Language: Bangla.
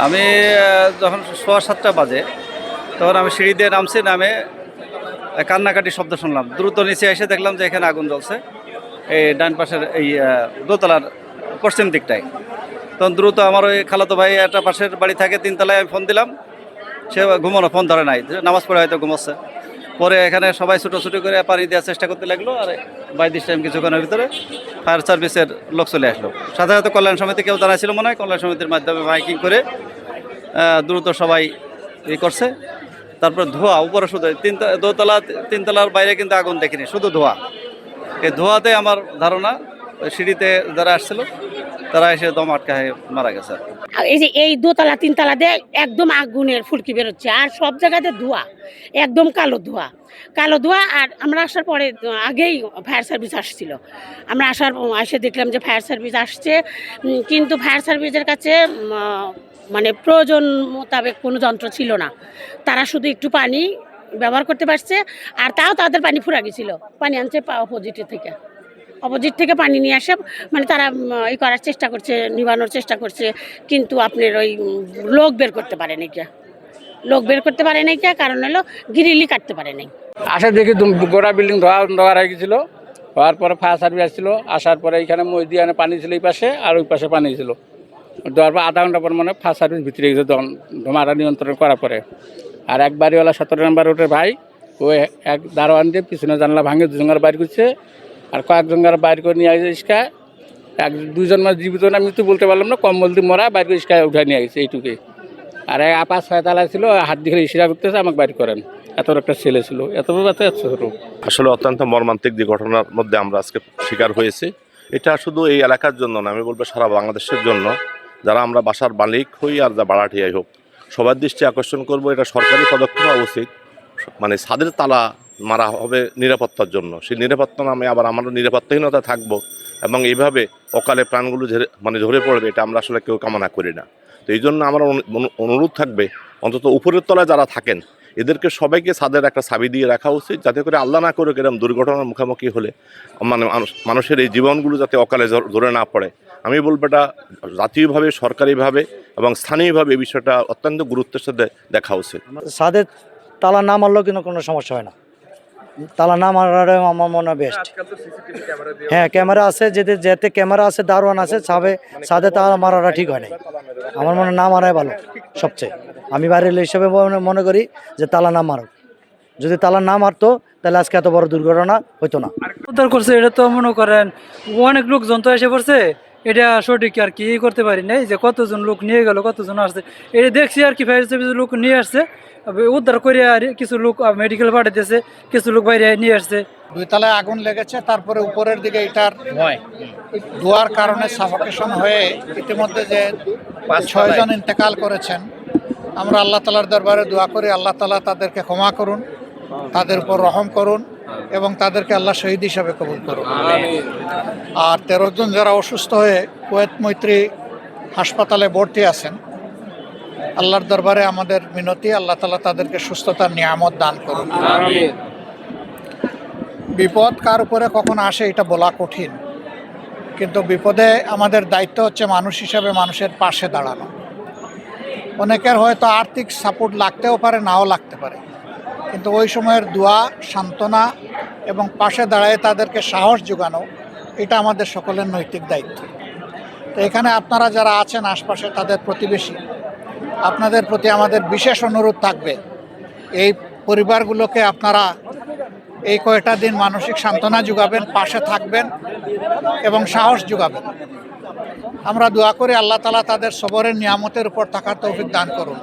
আমি যখন 6:15 বাজে তখন আমি সিঁড়ি দিয়ে নামছি, নামে কান্নাকাটি শব্দ শুনলাম। দ্রুত নিচে এসে দেখলাম যে এখানে আগুন জ্বলছে এই ডান পাশের এই দোতলার পশ্চিম দিকটায়। তখন দ্রুত আমার ওই খালাতো ভাই একটা পাশের বাড়ি থাকে 3 তলায়, আমি ফোন দিলাম। সে ঘুমানো, ফোন ধরে নাই, নামাজ পড়ে হয়তো ঘুমাচ্ছে। পরে এখানে সবাই ছুটোছুটি করে পানি দেওয়ার চেষ্টা করতে লাগলো। আর বাই দিস টাইম কিছুক্ষণের ভিতরে ফায়ার সার্ভিসের লোক চলে আসলো। সাথে সাথে কল্যাণ সমিতি কেউ জানাইছিল মনে হয়, কল্যাণ সমিতির মাধ্যমে মাইকিং করে দ্রুত সবাই করছে। তারপর ধোঁয়া উপরে, শুধু দোতলা 3তলার বাইরে কিন্তু আগুন দেখিনি, শুধু ধোঁয়া। এই ধোঁয়াতে আমার ধারণা ওই সিঁড়িতে যারা আসছিল তারা এসে দম আটকা হয়ে মারা গেছে। এই যে এই দোতলা 3তলা দিয়ে একদম আগুনের ফুলকি বেরোচ্ছে, আর সব জায়গাতে ধোঁয়া, একদম কালো ধোঁয়া, কালো ধোঁয়া। আর আমরা আসার পরে আগেই ফায়ার সার্ভিস আসছিল। আমরা এসে দেখলাম যে ফায়ার সার্ভিস আসছে, কিন্তু ফায়ার সার্ভিসের কাছে মানে প্রয়োজন মোতাবেক কোনো যন্ত্র ছিল না। তারা শুধু একটু পানি ব্যবহার করতে পারছে, আর তাও তাদের পানি ফুরা গেছিল। পানি আনছে অপোজিট থেকে পানি নিয়ে আসে, মানে তারা এই করার চেষ্টা করছে, নিবানোর চেষ্টা করছে, কিন্তু আপনার ওই লোক বের করতে পারে নাই কারণ হলো গ্রিলই কাটতে পারে নাই। আসা দেখি গোড়া বিল্ডিং ধোয়া হয়ে গেছিল। হওয়ার পরে ফায়ার সার্ভিস আসছিল, আসার পরে এইখানে মসজিদে পানি ছিল, এই পাশে আর ওই পাশে পানি ছিল। দেওয়ার পর আধা ঘন্টা পর মানে ফায়ার সার্ভিস ভিতরে গেছে ধোঁয়াটা নিয়ন্ত্রণ করার পরে। আর এক বাড়িওয়ালা 17 নম্বর রোডের ভাই, ও এক দারোয়ান দিয়ে পিছনে জানলা ভাঙে দুজনের বাইর করছে, আর কয়েকজনের বাইর করে নিয়ে আসছে ইস্কা। দুজন মাস জীবিত না মৃত্যু বলতে পারলাম না, কম্বল দিয়ে মরা বাইর করে ইস্কা উঠে নিয়ে আসছে এইটুকুই। আর এক আপা 6তলা ছিল, হাত দিয়ে ইশারা করতেছে আমাকে বাইর করেন। এত একটা ছেলে ছিল, এত ছোট। আসলে অত্যন্ত মর্মান্তিক যে ঘটনার মধ্যে আমরা আজকে শিকার হয়েছি, এটা শুধু এই এলাকার জন্য না, আমি বলবো সারা বাংলাদেশের জন্য। যারা আমরা বাসার মালিক হই আর যা ভাড়াটিয়াই হোক, সবার দৃষ্টি আকর্ষণ করব, এটা সরকারি পদক্ষেপ হওয়া উচিত। মানে ছাদের তালা মারা হবে নিরাপত্তার জন্য, সেই নিরাপত্তা নামে আবার আমরা নিরাপত্তাহীনতা থাকবো এবং এইভাবে অকালে প্রাণগুলো ঝরে পড়বে, এটা আমরা আসলে কেউ কামনা করি না। তো এই জন্য আমার অনুরোধ থাকবে, অন্তত উপরের তলায় যারা থাকেন এদেরকে সবাইকে ছাদের একটা চাবি দিয়ে রাখা উচিত, যাতে করে আল্লাহ না করে এরকম দুর্ঘটনার মুখোমুখি হলে মানে মানুষের এই জীবনগুলো যাতে অকালে ঝরে না পড়ে। আমি বলবো এটা জাতীয়ভাবে, সরকারিভাবে এবং স্থানীয়ভাবে এই বিষয়টা অত্যন্ত গুরুত্বের সাথে দেখা উচিত। ছাদের তালা না মারলেও কিন্তু কোনো সমস্যা হয় না, তালা না মারাটাই আমার মনে হয় বেস্ট। হ্যাঁ, ক্যামেরা আছে, যেতে ক্যামেরা আছে, দারোয়ান আছে, ছাদে তালা মারাটা ঠিক হয় না। আমার মনে না মারাই ভালো সবচেয়ে। আমি বাইরের হিসেবে মনে করি যে তালা না মারো, যদি তালা না মারতো তাহলে আজকে এত বড় দুর্ঘটনা হইতো না। উদ্ধার করছে, এটা তো মনে করেন অনেক লোকজন তো এসে পড়ছে, এটা সঠিক আর কি করতে পারি নাই যে কতজন লোক নিয়ে গেল, কতজন আসছে এটা দেখছি আর কি। ফায়ার সার্ভিসের লোক নিয়ে আসছে, উদ্ধার করে, আর কিছু লোক মেডিকেল পাঠাইতেছে, কিছু লোক বাইরে নিয়ে আসছে। 2 তলায় আগুন লেগেছে, তারপরে উপরের দিকে এটার ধোঁয়ার কারণে সাফোকেশন হয়ে ইতিমধ্যে যে 5-6 জন ইন্তেকাল করেছেন। আমরা আল্লাহ তাআলার দরবারে দোয়া করি, আল্লাহ তাআলা তাদেরকে ক্ষমা করুন, তাদের উপর রহম করুন এবং তাদেরকে আল্লাহ শহীদ হিসাবে কবুল করুন। আর 13 জন যারা অসুস্থ হয়ে কুয়েত মৈত্রী হাসপাতালে ভর্তি আছেন, আল্লাহর দরবারে আমাদের মিনতি, আল্লাহ তাআলা তাদেরকে সুস্থতার নিয়ামত দান করুন। বিপদ কার উপরে কখন আসে এটা বলা কঠিন, কিন্তু বিপদে আমাদের দায়িত্ব হচ্ছে মানুষ হিসাবে মানুষের পাশে দাঁড়ানো। অনেকের হয়তো আর্থিক সাপোর্ট লাগতেও পারে, নাও লাগতে পারে, কিন্তু ওই সময়ের দোয়া, সান্ত্বনা এবং পাশে দাঁড়ায় তাদেরকে সাহস যোগানো, এটা আমাদের সকলের নৈতিক দায়িত্ব। তো এখানে আপনারা যারা আছেন আশপাশে, তাদের প্রতিবেশী, আপনাদের প্রতি আমাদের বিশেষ অনুরোধ থাকবে, এই পরিবারগুলোকে আপনারা এই কয়টা দিন মানসিক সান্ত্বনা যোগাবেন, পাশে থাকবেন এবং সাহস যোগাবেন। আমরা দোয়া করি আল্লাহ তাআলা তাদের সবরের নিয়ামতের উপর থাকার তৌফিক দান করুন।